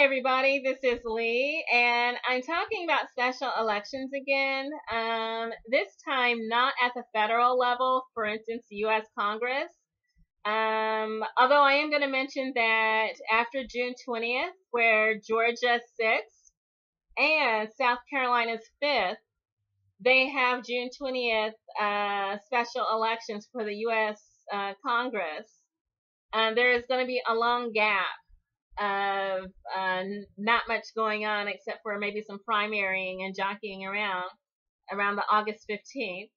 Everybody, this is Lee, and I'm talking about special elections again. This time not at the federal level, for instance, the U.S. Congress. Although I am going to mention that after June 20th, where Georgia 6th and South Carolina's 5th, they have June 20th special elections for the U.S. Congress. There is going to be a long gap of not much going on except for maybe some primarying and jockeying around the August 15th.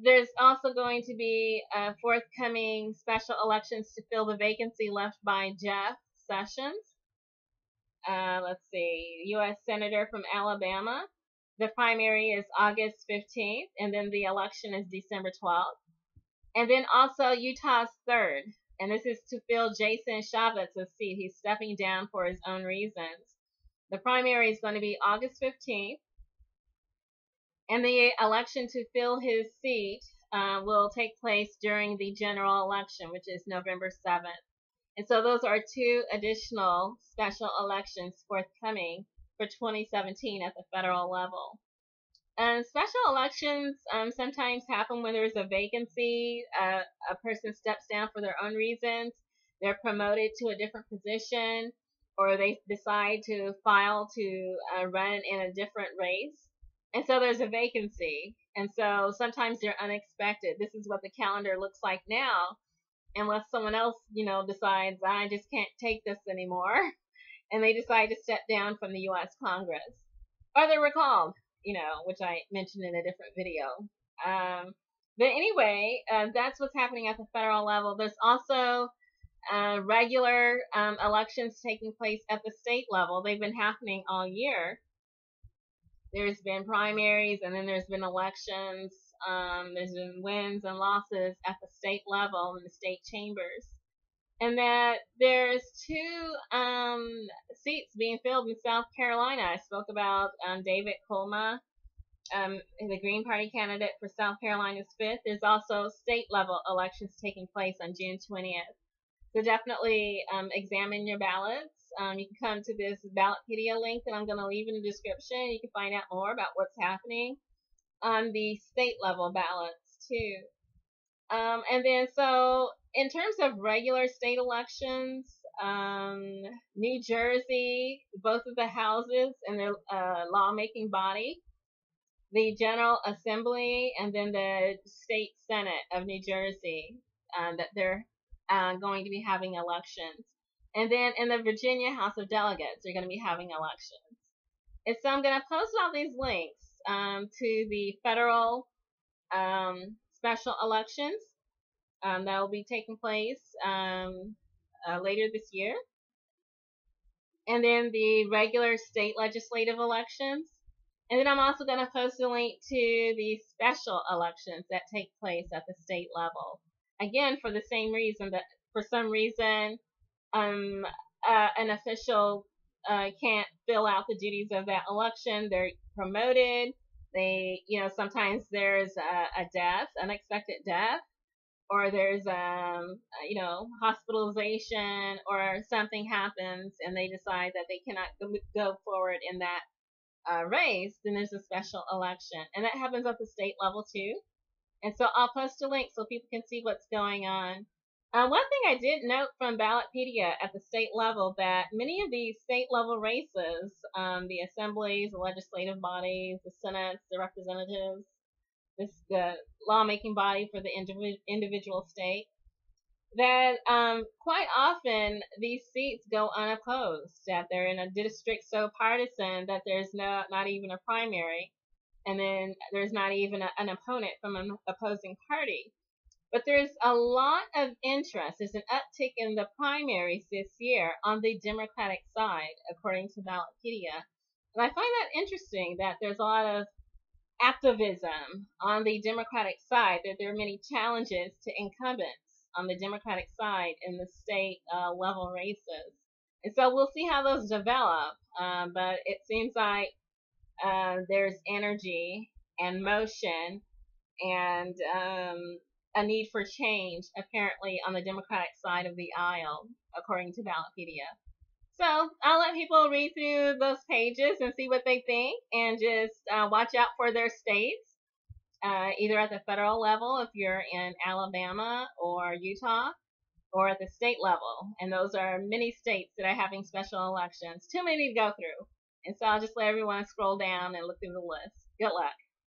There's also going to be forthcoming special elections to fill the vacancy left by Jeff Sessions. Let's see, U.S. Senator from Alabama. The primary is August 15th, and then the election is December 12th. And then also Utah's 3rd. And this is to fill Jason Chavitz's seat. He's stepping down for his own reasons. The primary is going to be August 15th. And the election to fill his seat will take place during the general election, which is November 7th. And so those are two additional special elections forthcoming for 2017 at the federal level. Special elections sometimes happen when there's a vacancy, a person steps down for their own reasons, they're promoted to a different position, or they decide to file to run in a different race. And so there's a vacancy. And so sometimes they're unexpected. This is what the calendar looks like now, unless someone else, decides, I just can't take this anymore, and they decide to step down from the U.S. Congress. Or they're recalled. Which I mentioned in a different video. But anyway, that's what's happening at the federal level. There's also regular elections taking place at the state level. They've been happening all year. There's been primaries, and then there's been elections. There's been wins and losses at the state level in the state chambers. And that there's two seats being filled in South Carolina. I spoke about David Kulma, the Green Party candidate for South Carolina's 5th. There's also state-level elections taking place on June 20th. So definitely examine your ballots. You can come to this Ballotpedia link that I'm going to leave in the description. You can find out more about what's happening on the state-level ballots, too. And then so in terms of regular state elections, New Jersey, both of the houses and their lawmaking body, the General Assembly, and then the State Senate of New Jersey, that they're going to be having elections. And then in the Virginia House of Delegates, they're going to be having elections. And so I'm going to post all these links to the federal special elections that will be taking place later this year. And then the regular state legislative elections. And then I'm also going to post a link to the special elections that take place at the state level. Again, for the same reason that for some reason an official can't fill out the duties of that election. They're promoted. They, sometimes there's a death, unexpected death, or there's hospitalization, or something happens and they decide that they cannot go forward in that race, then there's a special election. And that happens at the state level too. And so I'll post a link so people can see what's going on. One thing I did note from Ballotpedia at the state level, that many of these state level races, the assemblies, the legislative bodies, the senates, the representatives, the lawmaking body for the individual state, that quite often these seats go unopposed, that they're in a district so partisan that there's not even a primary, and then there's not even an opponent from an opposing party. But there's a lot of interest. There's an uptick in the primaries this year on the Democratic side, according to Ballotpedia. And I find that interesting, that there's a lot of activism on the Democratic side, that there are many challenges to incumbents on the Democratic side in the state level races. And so we'll see how those develop. But it seems like there's energy and motion and a need for change, apparently, on the Democratic side of the aisle, according to Ballotpedia. So I'll let people read through those pages and see what they think, and just watch out for their states, either at the federal level if you're in Alabama or Utah, or at the state level. And those are many states that are having special elections. Too many to go through. And so I'll just let everyone scroll down and look through the list. Good luck.